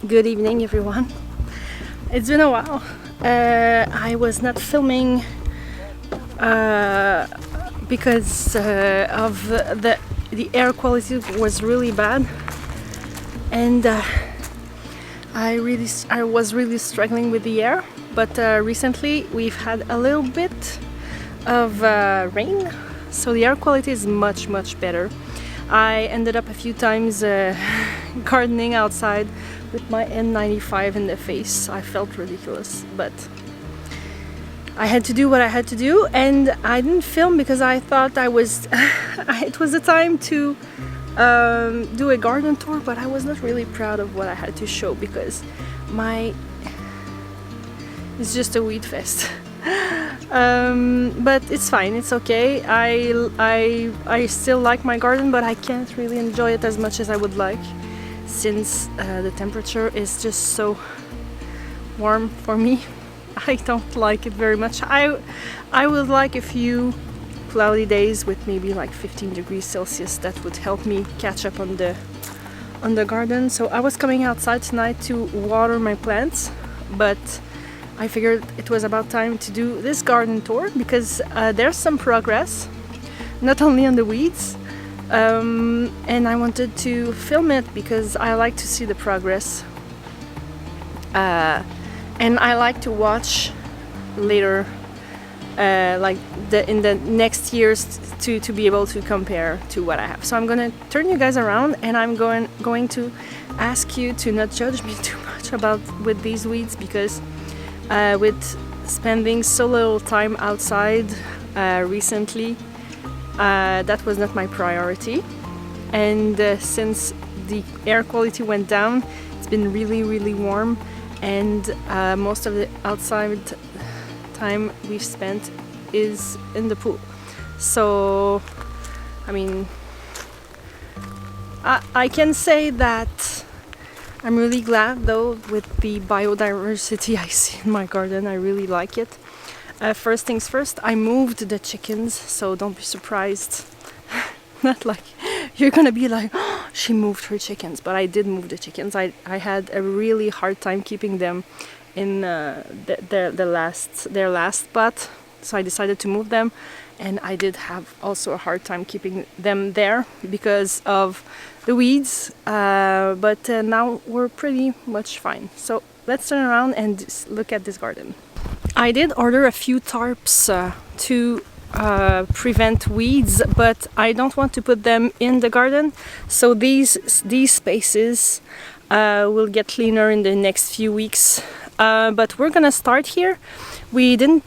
Good evening, everyone. It's been a while. I was not filming because of the air quality was really bad, and I was really struggling with the air. But recently we've had a little bit of rain, so the air quality is much better. I ended up a few times gardening outside with my N95 in the face. I felt ridiculous, but I had to do what I had to do, and I didn't film because I thought it was the time to do a garden tour, but I was not really proud of what I had to show because it's just a weed fest. But it's fine, it's okay. I still like my garden, but I can't really enjoy it as much as I would like, since the temperature is just so warm for me. I don't like it very much. I would like a few cloudy days with maybe like 15 degrees Celsius. That would help me catch up on the garden. So I was coming outside tonight to water my plants, but I figured it was about time to do this garden tour because there's some progress, not only on the weeds, and I wanted to film it because I like to see the progress, and I like to watch later, like in the next years, to be able to compare to what I have. So I'm gonna turn you guys around, and I'm going to ask you to not judge me too much with these weeds, because with spending so little time outside recently, that was not my priority, and since the air quality went down, it's been really warm, and most of the outside time we've spent is in the pool. So I mean, I can say that I'm really glad though with the biodiversity I see in my garden. I really like it. First things first, I moved the chickens, so don't be surprised. Not like you're gonna be like, oh, she moved her chickens, but I did move the chickens. I had a really hard time keeping them in their last spot, so I decided to move them, and I did have also a hard time keeping them there because of the weeds, but now we're pretty much fine. So let's turn around and look at this garden. I did order a few tarps to prevent weeds, but I don't want to put them in the garden, so these spaces will get cleaner in the next few weeks, but we're gonna start here. We didn't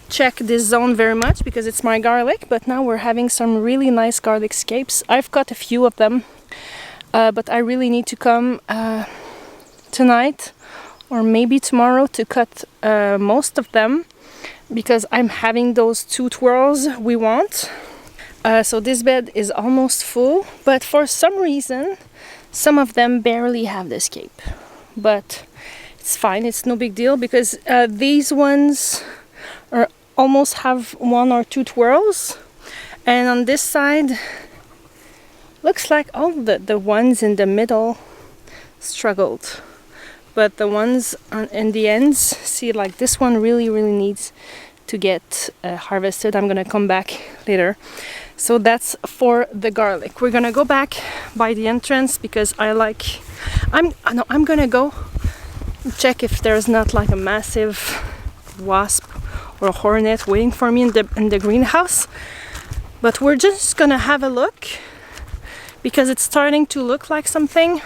check this zone very much because it's my garlic, but now we're having some really nice garlic scapes. I've got a few of them, but I really need to come tonight or maybe tomorrow to cut most of them, because I'm having those 2 twirls we want. So this bed is almost full, but for some reason some of them barely have the scape, but it's fine, it's no big deal, because these ones almost have 1 or 2 twirls, and on this side looks like all the ones in the middle struggled, but the ones in the ends, see, like this one really needs to get harvested. I'm gonna come back later. So that's for the garlic. We're gonna go back by the entrance because I'm gonna go check if there's not like a massive wasp or a hornet waiting for me in the greenhouse, but we're just gonna have a look because it's starting to look like something.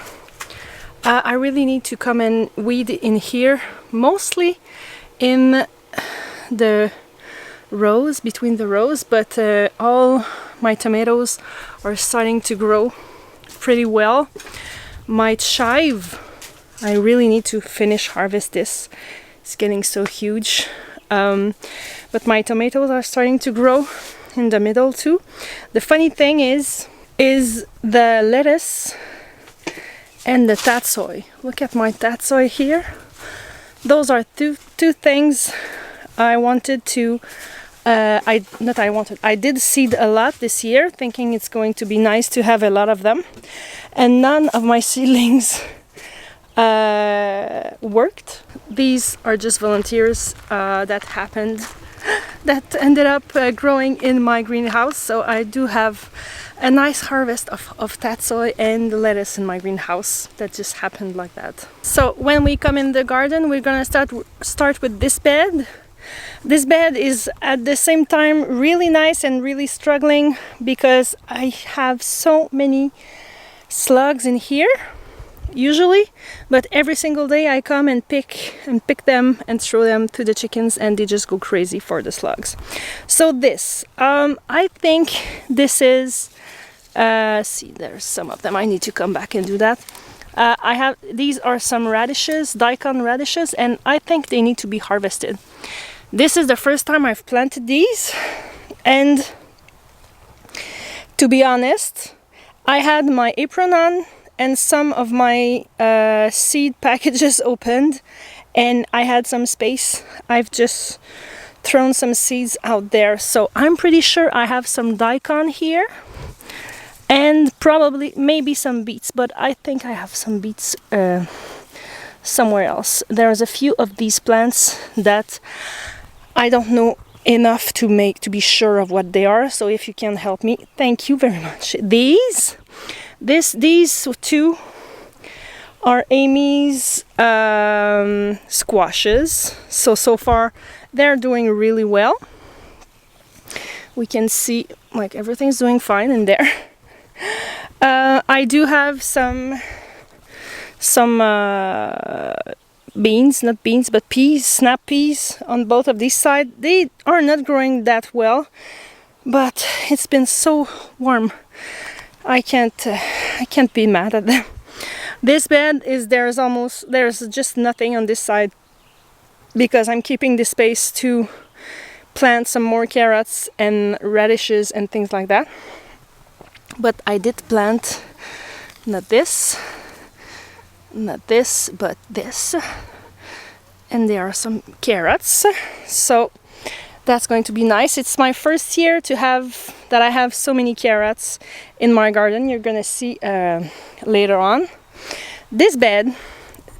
I really need to come and weed in here, mostly in the rows, between the rows, but all my tomatoes are starting to grow pretty well. My chive, I really need to finish harvest this. It's getting so huge. But my tomatoes are starting to grow in the middle too. The funny thing is the lettuce and the tatsoi. Look at my tatsoi here. Those are two things I wanted to I did seed a lot this year, thinking it's going to be nice to have a lot of them, and none of my seedlings worked. These are just volunteers that ended up growing in my greenhouse. So I do have a nice harvest of tatsoi and lettuce in my greenhouse that just happened like that. So when we come in the garden, we're gonna start with this bed. This bed is at the same time really nice and really struggling because I have so many slugs in here usually, but every single day I come and pick them and throw them to the chickens, and they just go crazy for the slugs. So this, I think this is, see, there's some of them. I need to come back and do that. These are some radishes, daikon radishes, and I think they need to be harvested. This is the first time I've planted these, and to be honest, I had my apron on and some of my seed packages opened, and I had some space. I've just thrown some seeds out there, so I'm pretty sure I have some daikon here and probably maybe some beets, but I think I have some beets somewhere else. There's a few of these plants that I don't know enough to be sure of what they are, so if you can help me, thank you very much. These two are Amy's squashes. So far they're doing really well. We can see like everything's doing fine in there. I do have some beans, not beans, but peas, snap peas on both of these sides. They are not growing that well, but it's been so warm. I can't be mad at them. This bed is there's just nothing on this side because I'm keeping the space to plant some more carrots and radishes and things like that. But I did plant not this, but this, and there are some carrots. So that's going to be nice. It's my first year that I have so many carrots in my garden. You're gonna see later on. This bed,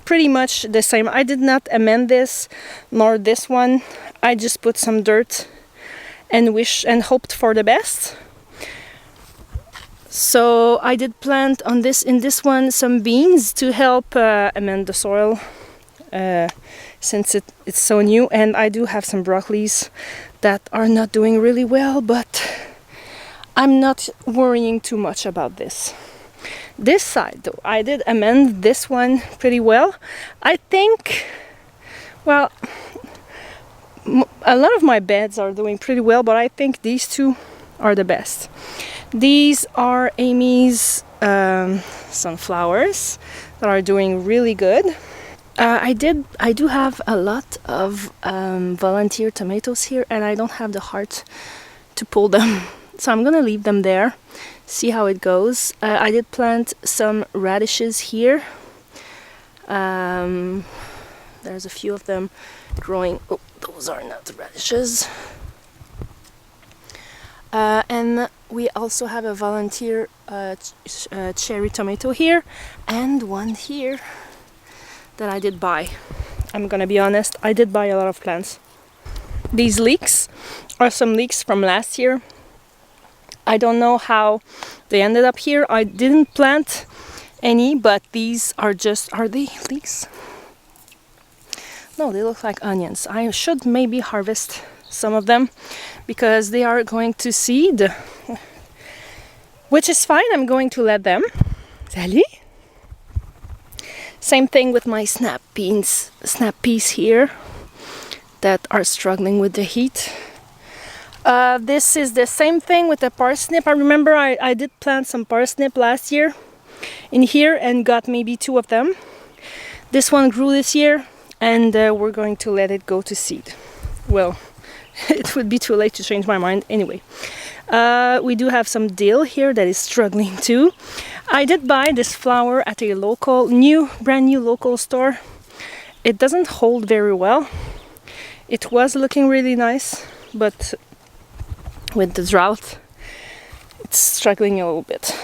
pretty much the same. I did not amend this nor this one. I just put some dirt and hoped for the best. So I did plant in this one some beans to help amend the soil. Since it's so new, and I do have some broccolis that are not doing really well, but I'm not worrying too much about this. This side though, I did amend this one pretty well. I think, well, a lot of my beds are doing pretty well, but I think these two are the best. These are Amy's sunflowers that are doing really good. I do have a lot of volunteer tomatoes here, and I don't have the heart to pull them, so I'm gonna leave them there, see how it goes. I did plant some radishes here. There's a few of them growing. Oh, those are not radishes. And we also have a volunteer cherry tomato here, and one here that I did buy. I'm gonna be honest, I did buy a lot of plants. These leeks are some leeks from last year. I don't know how they ended up here. I didn't plant any, but these are they leeks? No, they look like onions. I should maybe harvest some of them because they are going to seed, which is fine. I'm going to let them. Sally? Same thing with my snap peas here that are struggling with the heat. This is the same thing with the parsnip. I remember I did plant some parsnip last year in here and got maybe 2 of them. This one grew this year, and we're going to let it go to seed. Well, it would be too late to change my mind anyway. We do have some dill here that is struggling too. I did buy this flower at a brand new local store. It doesn't hold very well. It was looking really nice, but with the drought, it's struggling a little bit.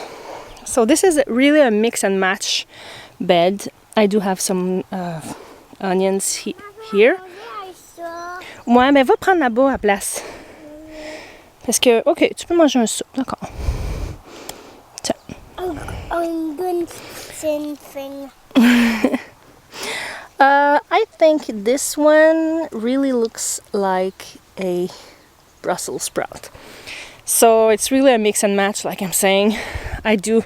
So this is really a mix and match bed. I do have some onions here. Ouais, mais va prendre là-bas à la place. Parce que, ok, tu peux manger un soupe, d'accord. Tiens. I'm going to thing. I think this one really looks like a Brussels sprout. So it's really a mix and match, like I'm saying. I do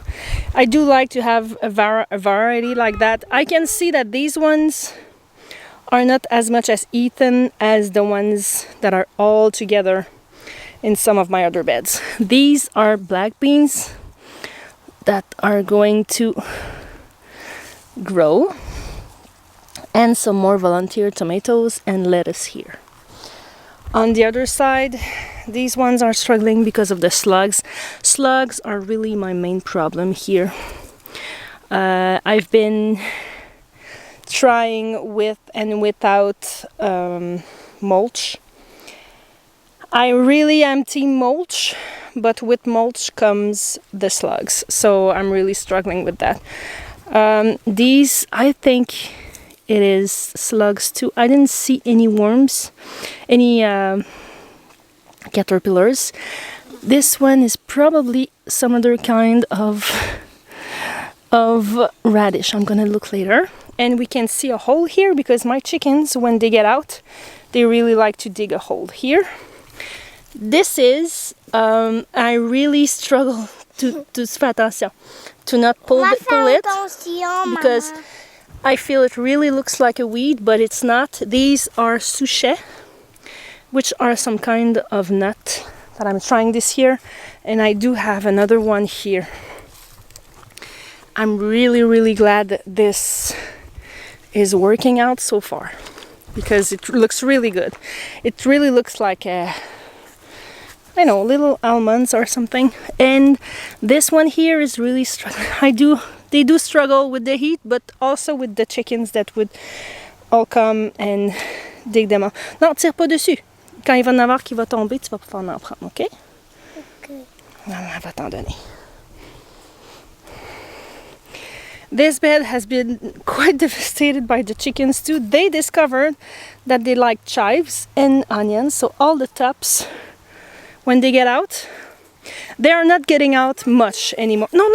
like to have a variety like that. I can see that these ones are not as much as eaten as the ones that are all together in some of my other beds. These are black beans that are going to grow, and some more volunteer tomatoes and lettuce here. On the other side, these ones are struggling because of the slugs. Slugs are really my main problem here. I've been trying with and without mulch. I really am team mulch, but with mulch comes the slugs, so I'm really struggling with that. These, I think it is slugs too. I didn't see any worms, any caterpillars. This one is probably some other kind of radish. I'm gonna look later. And we can see a hole here because my chickens, when they get out, they really like to dig a hole here. This is, I really struggle to not pull it because I feel it really looks like a weed, but it's not. These are souchet, which are some kind of nut that I'm trying this year, and I do have another one here. I'm really glad that this is working out so far because it looks really good. It really looks like a, I know, little almonds or something. And this one here is really struggling. They do struggle with the heat, but also with the chickens that would all come and dig them up. Non, tire pas dessus. Quand il va en avoir qui va tomber, tu vas pouvoir en prendre, ok? Ok. Maman va t'en donner. This bed has been quite devastated by the chickens too. They discovered that they like chives and onions, so all the tops, when they get out, they are not getting out much anymore. No.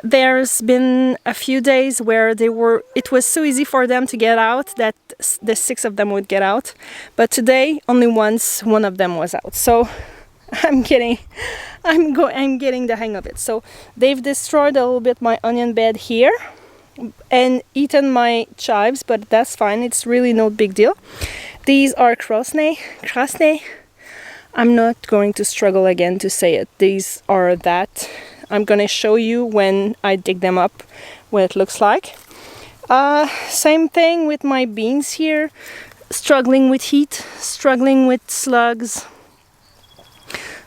There's been a few days where it was so easy for them to get out that the 6 of them would get out, but today only once one of them was out. So I'm getting the hang of it. So they've destroyed a little bit my onion bed here and eaten my chives, but that's fine. It's really no big deal. These are krasny. I'm not going to struggle again to say it. These are that. I'm gonna show you when I dig them up what it looks like. Same thing with my beans here. Struggling with heat, struggling with slugs,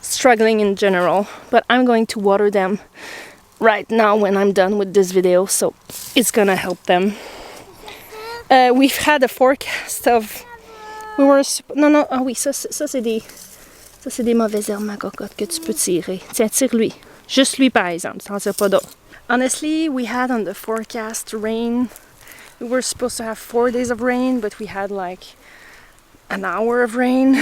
struggling in general, but I'm going to water them right now when I'm done with this video, so it's gonna help them. We've had a forecast of ah oui, ça c'est des mauvaises herbes, ma cocotte, que tu peux tirer. Tiens, tire-lui. Juste lui, par exemple, t'en tires pas d'autres. Honestly, we had on the forecast rain. We were supposed to have 4 days of rain, but we had like an hour of rain.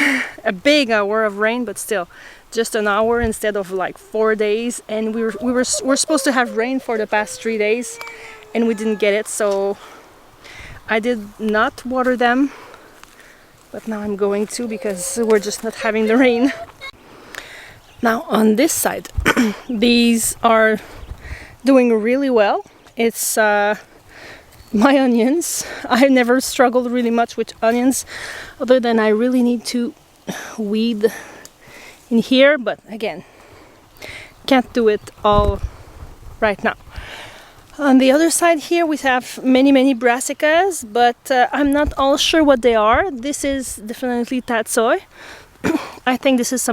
A big hour of rain, but still just an hour instead of like 4 days. And we're supposed to have rain for the past 3 days, and we didn't get it, so I did not water them, but now I'm going to because we're just not having the rain. Now on this side, these are doing really well. It's my onions. I never struggled really much with onions, other than I really need to weed in here, but again, can't do it all right now. On the other side here we have many brassicas, but I'm not all sure what they are. This is definitely tatsoi. I think this is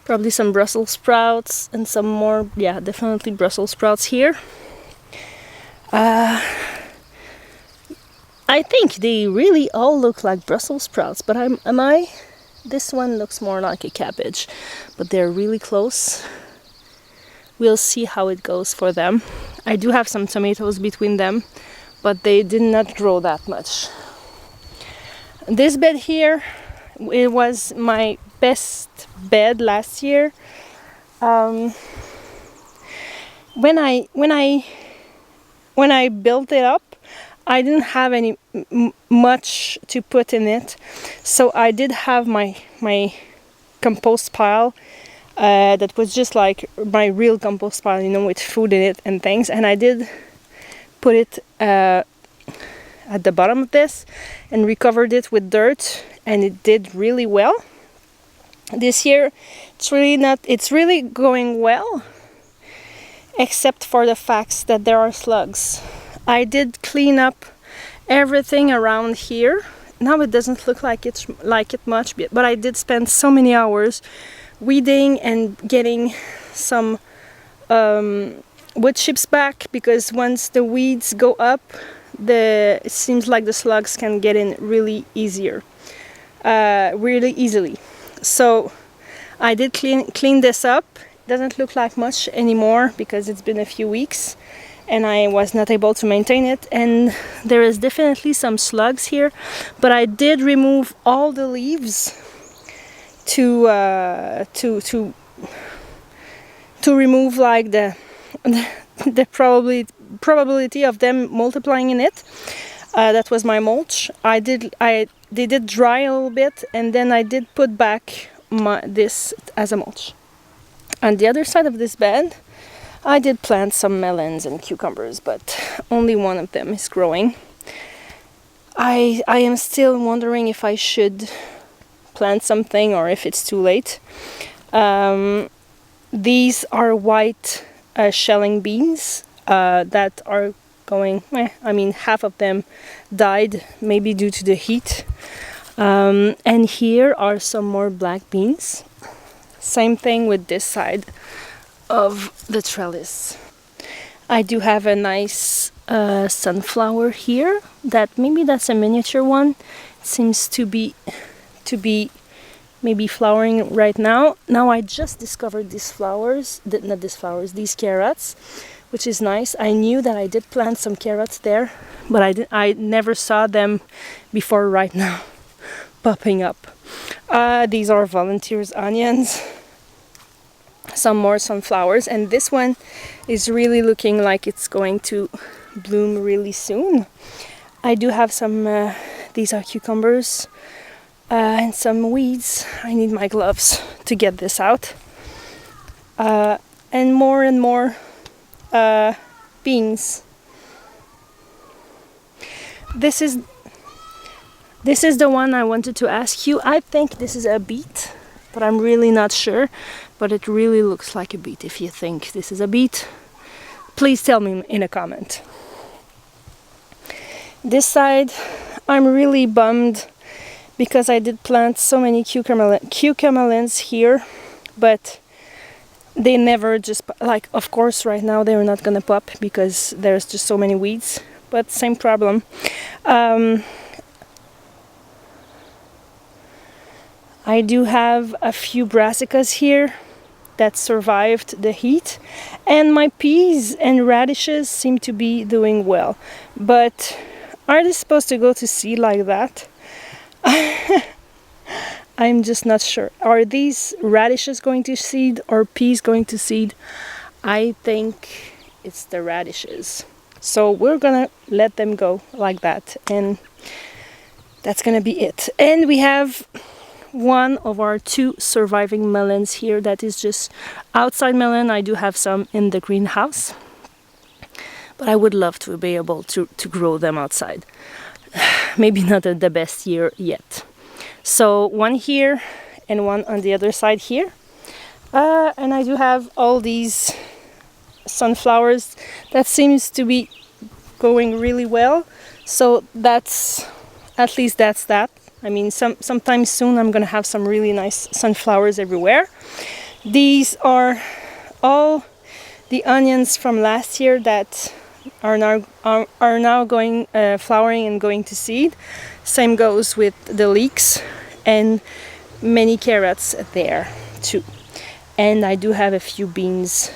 probably some Brussels sprouts and some more, yeah, definitely Brussels sprouts here. I think they really all look like Brussels sprouts, but am I? This one looks more like a cabbage, but they're really close. We'll see how it goes for them. I do have some tomatoes between them, but they did not grow that much. This bed here, it was my best bed last year. When I built it up, I didn't have any much to put in it, so I did have my compost pile that was just like my real compost pile, you know, with food in it and things, and I did put it at the bottom of this and recovered it with dirt, and it did really well. This year it's really going well, except for the fact that there are slugs. I did clean up everything around here. Now it doesn't look like it much, but I did spend so many hours weeding and getting some wood chips back, because once the weeds go up, it seems like the slugs can get in really easily. So I did clean this up. Doesn't look like much anymore because it's been a few weeks and I was not able to maintain it, and there is definitely some slugs here, but I did remove all the leaves to remove like the probability of them multiplying in it. That was my mulch. They did dry a little bit, and then I did put back this as a mulch. On the other side of this bed, I did plant some melons and cucumbers, but only one of them is growing. I am still wondering if I should plant something or if it's too late. These are white shelling beans that are going, I mean, half of them died, maybe due to the heat. And here are some more black beans. Same thing with this side of the trellis. I do have a nice sunflower here. That's a miniature one. It seems to be maybe flowering right now. Now I just discovered these carrots, which is nice. I knew that I did plant some carrots there, but I never saw them before right now popping up. These are volunteers onions. Some more sunflowers, and this one is really looking like it's going to bloom really soon. I do have some these are cucumbers and some weeds. I need my gloves to get this out, and more beans. This is the one I wanted to ask you. I think this is a beet, but I'm really not sure. But it really looks like a beet. If you think this is a beet, please tell me in a comment. This side, I'm really bummed because I did plant so many cucamelons here, but they never just, like, of course right now they're not gonna pop because there's just so many weeds, but same problem. I do have a few brassicas here that survived the heat, and my peas and radishes seem to be doing well, but are they supposed to go to seed like that? I'm just not sure. Are these radishes going to seed or peas going to seed? I think it's the radishes, so we're gonna let them go like that, and that's gonna be it. And we have one of our 2 surviving melons here that is just outside melon. I do have some in the greenhouse, but I would love to be able to grow them outside. Maybe not the best year yet. So one here and one on the other side here, and I do have all these sunflowers that seems to be going really well, so that's at least that. I mean, sometime soon I'm gonna have some really nice sunflowers everywhere. These are all the onions from last year that are now going flowering and going to seed. Same goes with the leeks and many carrots there too. And I do have a few beans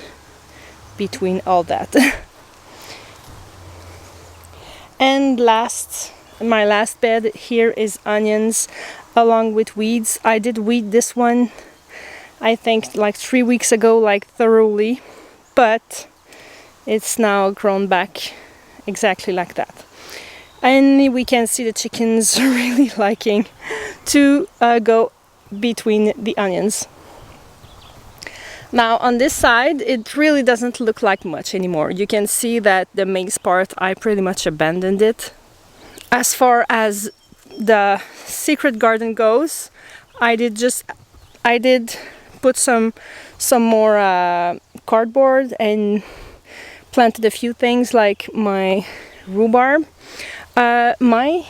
between all that. And my last bed here is onions along with weeds. I did weed this one, I think like 3 weeks ago, like thoroughly, but it's now grown back exactly like that. And we can see the chickens really liking to go between the onions. Now on this side it really doesn't look like much anymore. You can see that the maize part, I pretty much abandoned it. As far as the secret garden goes, I did put some more cardboard and planted a few things like my rhubarb. My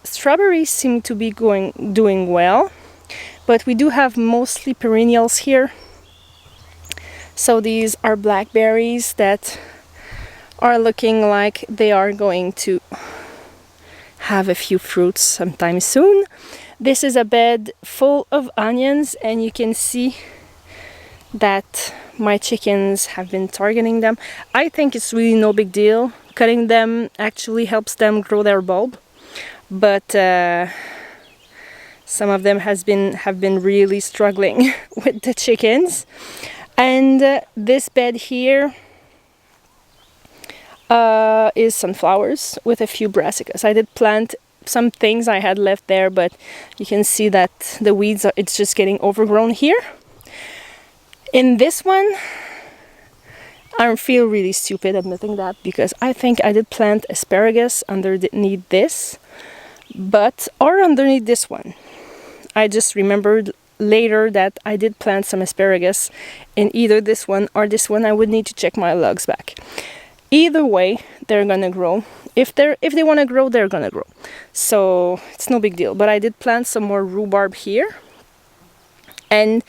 strawberries seem to be doing well, but we do have mostly perennials here. So these are blackberries that are looking like they are going to have a few fruits sometime soon. This is a bed full of onions, and you can see that my chickens have been targeting them. I think it's really no big deal. Cutting them actually helps them grow their bulb, but some of them have been really struggling with the chickens. And this bed here is sunflowers with a few brassicas. I did plant some things I had left there, but you can see that the weeds it's just getting overgrown here. In this one, I feel really stupid admitting that, because I think I did plant asparagus underneath this, or underneath this one. I just remembered later that I did plant some asparagus in either this one or this one. I would need to check my logs back. Either way, they're gonna grow. If they want to grow, they're gonna grow. So it's no big deal. But I did plant some more rhubarb here, and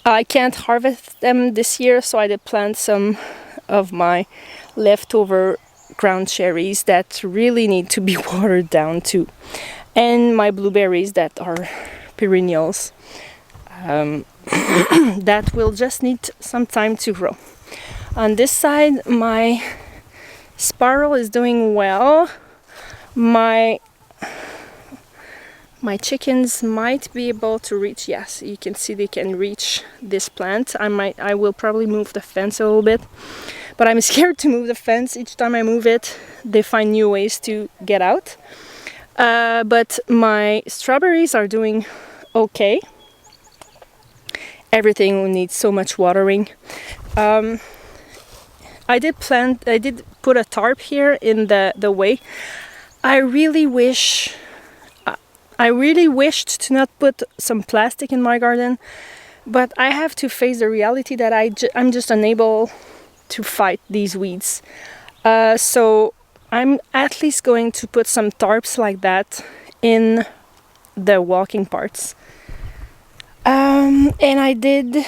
I can't harvest them this year, so I did plant some of my leftover ground cherries that really need to be watered down too, and my blueberries that are perennials that will just need some time to grow. On this side, my sparrow is doing well. My chickens might be able to reach, yes, you can see they can reach this plant. I will probably move the fence a little bit, but I'm scared to move the fence. Each time I move it, they find new ways to get out. But my strawberries are doing okay. Everything needs so much watering. I did put a tarp here in the way. I really wished to not put some plastic in my garden, but I have to face the reality that I'm just unable to fight these weeds. So I'm at least going to put some tarps like that in the walking parts. And I did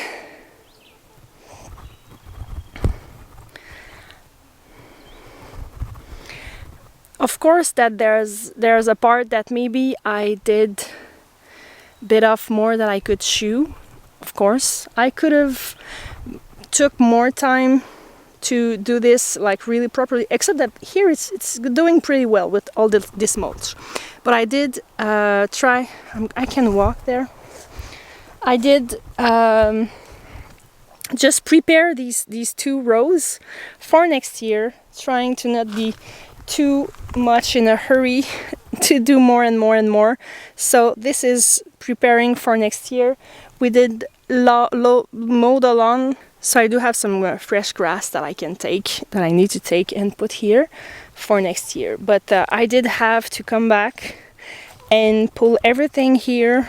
of course that there's a part that maybe I did bit off more than I could chew. Of course, I could have took more time to do this like really properly, except that here it's doing pretty well with all this mulch. But I did try, I can walk there. I did just prepare these 2 rows for next year, trying to not be too much in a hurry to do more and more and more. So this is preparing for next year. We did mow the lawn, so I do have some fresh grass that I need to take and put here for next year. But I did have to come back and pull everything here,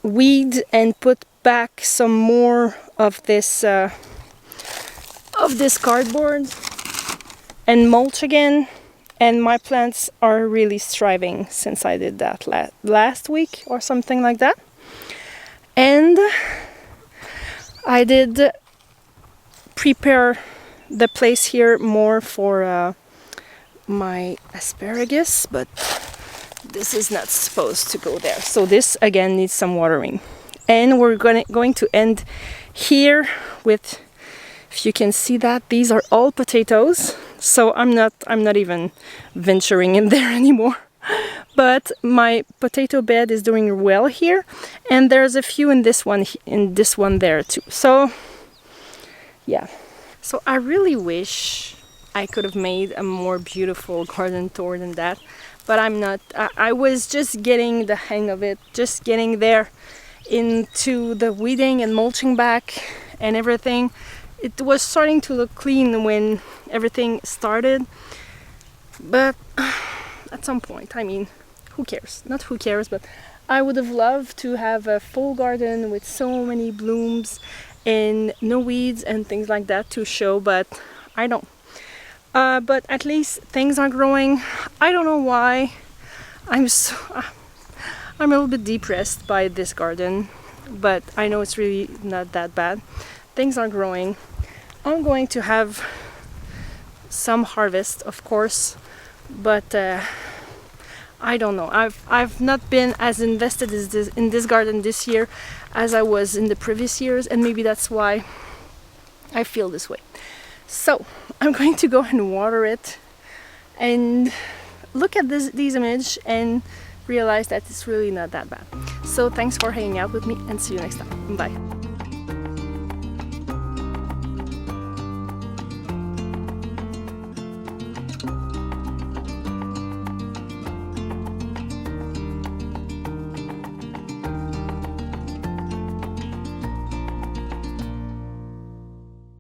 weed, and put back some more of this cardboard and mulch again. And my plants are really thriving since I did that last week or something like that. And I did prepare the place here more for my asparagus, but this is not supposed to go there. So this again needs some watering. And we're going to end here with, if you can see that, these are all potatoes. So I'm not even venturing in there anymore. But my potato bed is doing well here, and there's a few in this one there too. So yeah. So I really wish I could have made a more beautiful garden tour than that, but I'm not. I was just getting the hang of it, just getting there into the weeding and mulching back and everything. It was starting to look clean when everything started, but at some point, I mean, who cares? Not who cares, but I would have loved to have a full garden with so many blooms and no weeds and things like that to show, but I don't. But at least things are growing. I don't know why. I'm a little bit depressed by this garden, but I know it's really not that bad. Things are growing. I'm going to have some harvest, of course, but I don't know. I've not been as invested in this garden this year as I was in the previous years, and maybe that's why I feel this way. So I'm going to go and water it and look at these images and realize that it's really not that bad. So thanks for hanging out with me, and see you next time. Bye.